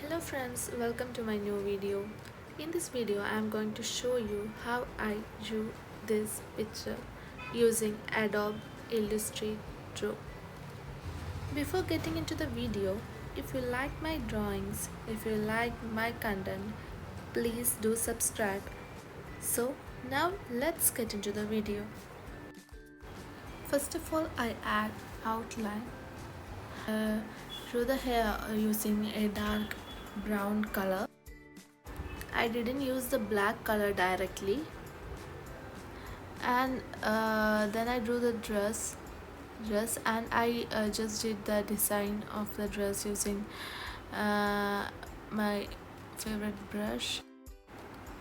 Hello friends, welcome to my new video. In this video I am going to show you how I drew this picture using Adobe Illustrator. Before getting into the video, if you like my drawings, if you like my content, please do subscribe. So now let's get into the video. First of all, I add outline. Drew the hair using a dark brown color. I didn't use the black color directly, and then I drew the dress and I just did the design of the dress using my favorite brush.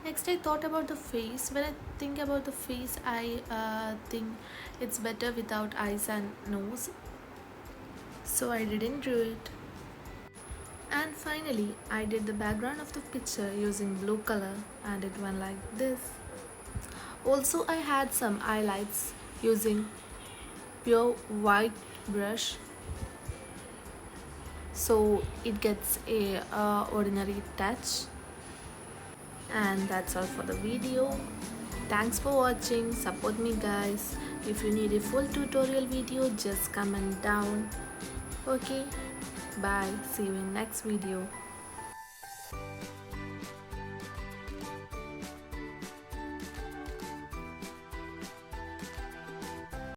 Next, I thought about the face. When I think about the face, I think it's better without eyes and nose, so I didn't draw it. And finally, I did the background of the picture using blue color and it went like this. Also, I had some highlights using pure white brush, so it gets a ordinary touch. And that's all for the video. Thanks for watching. Support me guys. If you need a full tutorial video, just comment down. Okay, bye, see you in next video.